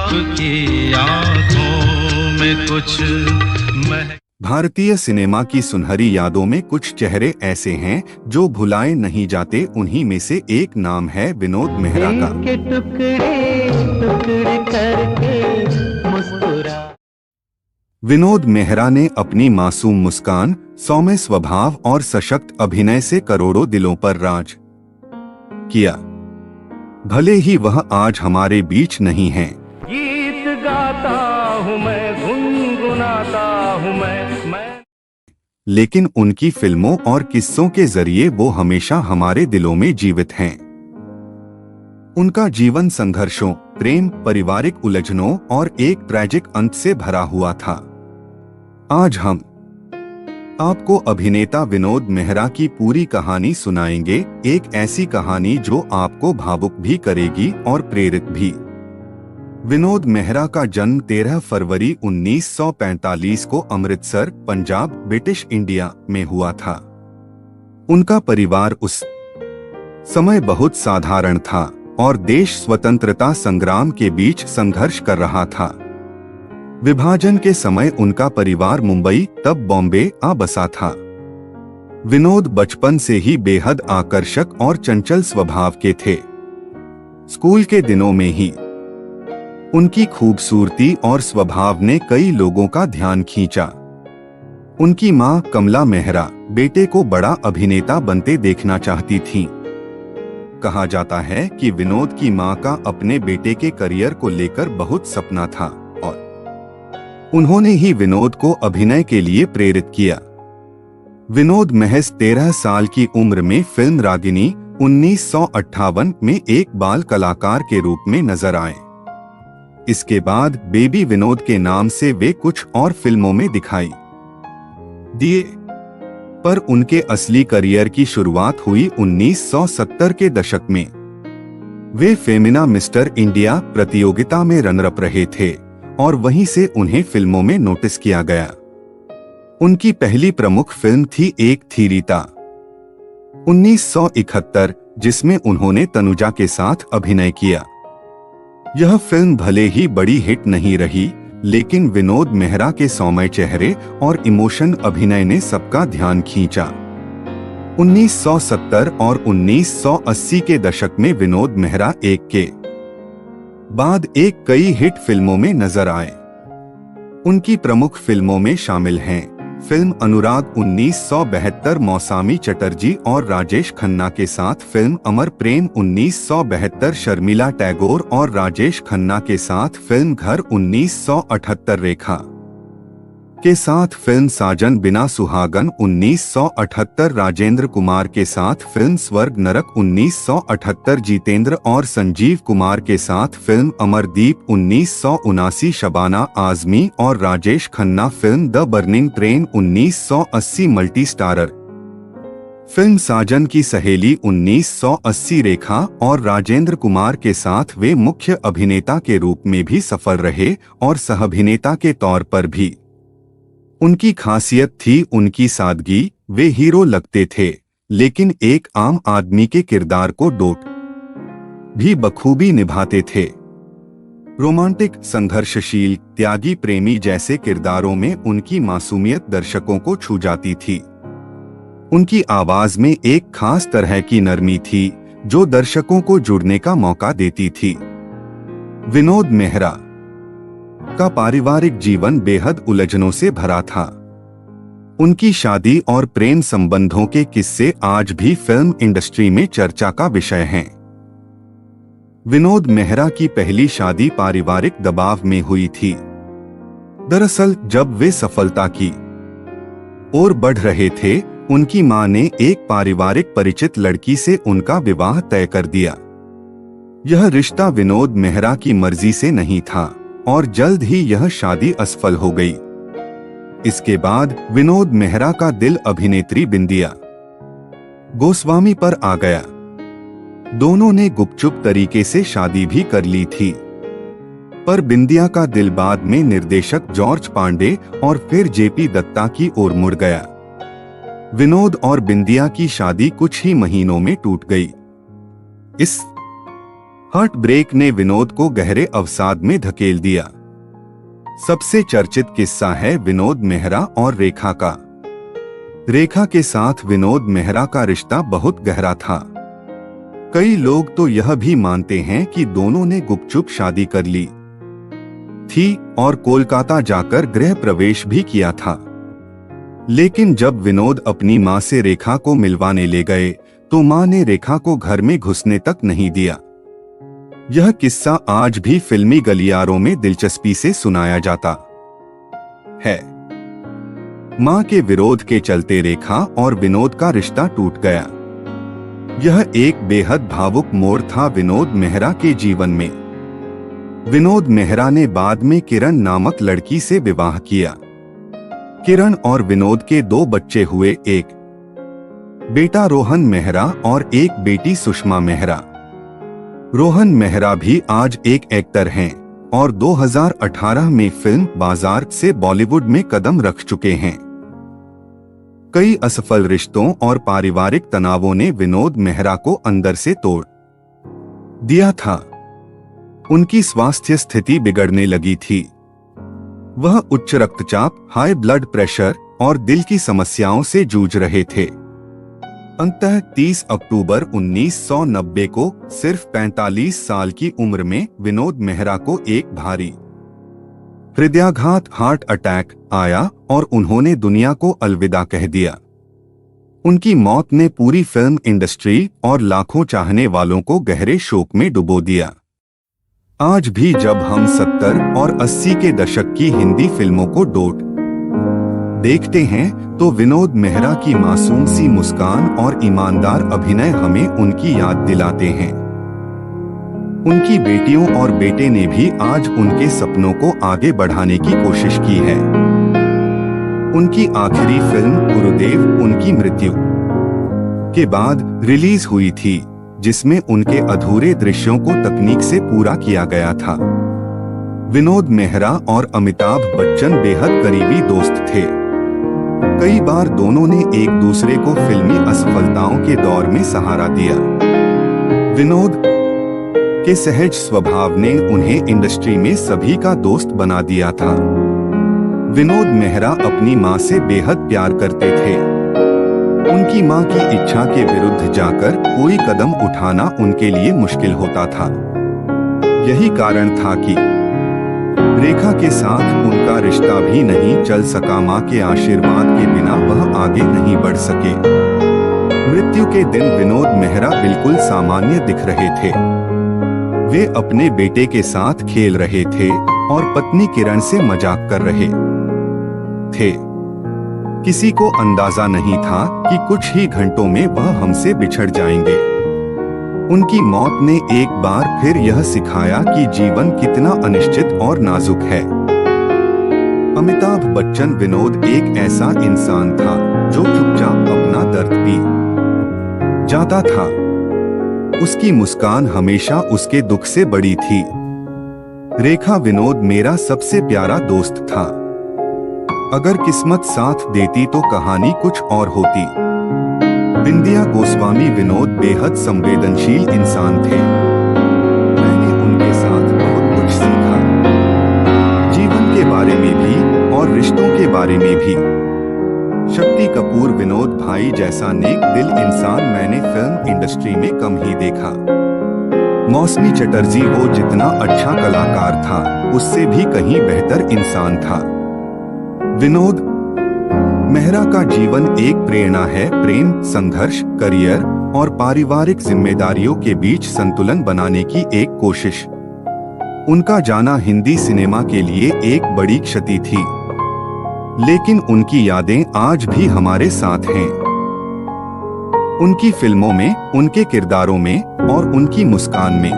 आपकी आंखों में कुछ भारतीय सिनेमा की सुनहरी यादों में कुछ चेहरे ऐसे हैं जो भुलाए नहीं जाते। उन्हीं में से एक नाम है विनोद मेहरा का। के टुकड़े टुकड़े करके मुस्कुरा। विनोद मेहरा ने अपनी मासूम मुस्कान, सौम्य स्वभाव और सशक्त अभिनय से करोड़ों दिलों पर राज किया। भले ही वह आज हमारे बीच नहीं हैं, गीत गाता हूँ मैं, गुनगुनाता हूँ मैं। लेकिन उनकी फिल्मों और किस्सों के जरिए वो हमेशा हमारे दिलों में जीवित हैं। उनका जीवन संघर्षों, प्रेम, पारिवारिक उलझनों और एक ट्रैजिक अंत से भरा हुआ था। आज हम आपको अभिनेता विनोद मेहरा की पूरी कहानी सुनाएंगे, एक ऐसी कहानी जो आपको भावुक भी करेगी और प्रेरित भी। विनोद मेहरा का जन्म 13 फरवरी 1945 को अमृतसर, पंजाब, ब्रिटिश इंडिया में हुआ था। उनका परिवार उस समय बहुत साधारण था और देश स्वतंत्रता संग्राम के बीच संघर्ष कर रहा था। विभाजन के समय उनका परिवार मुंबई, तब बॉम्बे आ बसा था। विनोद बचपन से ही बेहद आकर्षक और चंचल स्वभाव के थे। स्कूल के दिनों में ही उनकी खूबसूरती और स्वभाव ने कई लोगों का ध्यान खींचा। उनकी मां कमला मेहरा बेटे को बड़ा अभिनेता बनते देखना चाहती थीं। कहा जाता है कि विनोद की मां का अपने बेटे के करियर को लेकर बहुत सपना था और उन्होंने ही विनोद को अभिनय के लिए प्रेरित किया। विनोद महज 13 साल की उम्र में फिल्म रागिनी 1958 में एक बाल कलाकार के रूप में नजर आए। इसके बाद बेबी विनोद के नाम से वे कुछ और फिल्मों में दिखाई दिए, पर उनके असली करियर की शुरुआत हुई 1970 के दशक में। वे फेमिना मिस्टर इंडिया प्रतियोगिता में रनरअप रहे थे और वहीं से उन्हें फिल्मों में नोटिस किया गया। उनकी पहली प्रमुख फिल्म थी एक थी रीता 1971, जिसमें उन्होंने तनुजा के साथ अभिनय किया। यह फिल्म भले ही बड़ी हिट नहीं रही, लेकिन विनोद मेहरा के सौम्य चेहरे और इमोशन अभिनय ने सबका ध्यान खींचा। 1970 और 1980 के दशक में विनोद मेहरा एक के बाद एक कई हिट फिल्मों में नजर आए। उनकी प्रमुख फिल्मों में शामिल हैं फिल्म अनुराग 1972 मौसामी चटर्जी और राजेश खन्ना के साथ, फिल्म अमर प्रेम 1972 शर्मिला टैगोर और राजेश खन्ना के साथ, फिल्म घर 1978 रेखा के साथ, फिल्म साजन बिना सुहागन 1978 राजेंद्र कुमार के साथ, फिल्म स्वर्ग नरक 1978 जितेंद्र और संजीव कुमार के साथ, फिल्म अमरदीप 1979 शबाना आजमी और Rajesh Khanna, film the burning train 1980 multi starrer, film Saajan Ki Saheli 1980 रेखा और राजेंद्र कुमार के साथ वे मुख्य अभिनेता के रूप में भी सफल रहे और सह-अभिनेता के तौर पर भी। उनकी खासियत थी उनकी सादगी। वे हीरो लगते थे, लेकिन एक आम आदमी के किरदार को डोट भी बखूबी निभाते थे। रोमांटिक, संघर्षशील, त्यागी, प्रेमी जैसे किरदारों में उनकी मासूमियत दर्शकों को छू जाती थी। उनकी आवाज में एक खास तरह की नरमी थी जो दर्शकों को जुड़ने का मौका देती थी। विनोद मेहरा का पारिवारिक जीवन बेहद उलझनों से भरा था। उनकी शादी और प्रेम संबंधों के किस्से आज भी फिल्म इंडस्ट्री में चर्चा का विषय हैं। विनोद मेहरा की पहली शादी पारिवारिक दबाव में हुई थी। दरअसल जब वे सफलता की ओर बढ़ रहे थे, उनकी मां ने एक पारिवारिक परिचित लड़की से उनका विवाह तय कर दिया। यह रिश्ता विनोद मेहरा की मर्जी से नहीं था और जल्द ही यह शादी असफल हो गई। इसके बाद विनोद मेहरा का दिल अभिनेत्री बिंदिया गोस्वामी पर आ गया। दोनों ने गुपचुप तरीके से शादी भी कर ली थी, पर बिंदिया का दिल बाद में निर्देशक जॉर्ज पांडे और फिर जेपी दत्ता की ओर मुड़ गया। विनोद और बिंदिया की शादी कुछ ही महीनों में टूट गई। इस हार्ट ब्रेक ने विनोद को गहरे अवसाद में धकेल दिया। सबसे चर्चित किस्सा है विनोद मेहरा और रेखा का। रेखा के साथ विनोद मेहरा का रिश्ता बहुत गहरा था। कई लोग तो यह भी मानते हैं कि दोनों ने गुपचुप शादी कर ली थी और कोलकाता जाकर गृह प्रवेश भी किया था। लेकिन जब विनोद अपनी मां से रेखा को मिलवाने ले गए तो मां ने रेखा को घर में घुसने तक नहीं दिया। यह किस्सा आज भी फिल्मी गलियारों में दिलचस्पी से सुनाया जाता है। मां के विरोध के चलते रेखा और विनोद का रिश्ता टूट गया। यह एक बेहद भावुक मोड़ था विनोद मेहरा के जीवन में। विनोद मेहरा ने बाद में किरण नामक लड़की से विवाह किया। किरण और विनोद के 2 बच्चे हुए, एक बेटा रोहन मेहरा और एक बेटी सुषमा मेहरा। रोहन मेहरा भी आज एक एक्टर हैं और 2018 में फिल्म बाजार से बॉलीवुड में कदम रख चुके हैं। कई असफल रिश्तों और पारिवारिक तनावों ने विनोद मेहरा को अंदर से तोड़ दिया था। उनकी स्वास्थ्य स्थिति बिगड़ने लगी थी। वह उच्च रक्तचाप, हाई ब्लड प्रेशर और दिल की समस्याओं से जूझ रहे थे। अंततः 30 अक्टूबर 1990 को सिर्फ 45 साल की उम्र में विनोद मेहरा को एक भारी हृदयाघात हार्ट अटैक आया और उन्होंने दुनिया को अलविदा कह दिया। उनकी मौत ने पूरी फिल्म इंडस्ट्री और लाखों चाहने वालों को गहरे शोक में डुबो दिया। आज भी जब हम 70 और 80 के दशक की हिंदी फिल्मों को देखते हैं तो विनोद मेहरा की मासूम सी मुस्कान और ईमानदार अभिनय हमें उनकी याद दिलाते हैं। उनकी बेटियों और बेटे ने भी आज उनके सपनों को आगे बढ़ाने की कोशिश की है। उनकी आखिरी फिल्म गुरुदेव उनकी मृत्यु के बाद रिलीज हुई थी, जिसमें उनके अधूरे दृश्यों को तकनीक से पूरा किया गया था। विनोद मेहरा और अमिताभ बच्चन बेहद करीबी दोस्त थे। कई बार दोनों ने एक दूसरे को फिल्मी असफलताओं के दौर में सहारा दिया। विनोद के सहज स्वभाव ने उन्हें इंडस्ट्री में सभी का दोस्त बना दिया था। विनोद मेहरा अपनी मां से बेहद प्यार करते थे। उनकी मां की इच्छा के विरुद्ध जाकर कोई कदम उठाना उनके लिए मुश्किल होता था। यही कारण था कि रेखा के साथ उनका रिश्ता भी नहीं चल सका। मां के आशीर्वाद के बिना वह आगे नहीं बढ़ सके। मृत्यु के दिन विनोद मेहरा बिल्कुल सामान्य दिख रहे थे। वे अपने बेटे के साथ खेल रहे थे और पत्नी किरण से मजाक कर रहे थे। किसी को अंदाजा नहीं था कि कुछ ही घंटों में वह हमसे बिछड़ जाएंगे। उनकी मौत ने एक बार फिर यह सिखाया कि जीवन कितना अनिश्चित और नाजुक है। अमिताभ बच्चन विनोद एक ऐसा इंसान था जो चुपचाप अपना दर्द पी जाता था। उसकी मुस्कान हमेशा उसके दुख से बड़ी थी। रेखा विनोद मेरा सबसे प्यारा दोस्त था। अगर किस्मत साथ देती तो कहानी कुछ और होती। बिंदिया गोस्वामी विनोद बेहद संवेदनशील इंसान थे। मैंने उनके साथ बहुत कुछ सीखा, जीवन के बारे में भी और रिश्तों के बारे में भी। शक्ति कपूर विनोद भाई जैसा नेक दिल इंसान मैंने फिल्म इंडस्ट्री में कम ही देखा। मौसमी चटर्जी वो जितना अच्छा कलाकार था, उससे भी कहीं बेहतर इंसान था। विनोद मेहरा का जीवन एक प्रेरणा है। प्रेम, संघर्ष, करियर और पारिवारिक जिम्मेदारियों के बीच संतुलन बनाने की एक कोशिश। उनका जाना हिंदी सिनेमा के लिए एक बड़ी क्षति थी, लेकिन उनकी यादें आज भी हमारे साथ हैं। उनकी फिल्मों में, उनके किरदारों में और उनकी मुस्कान में।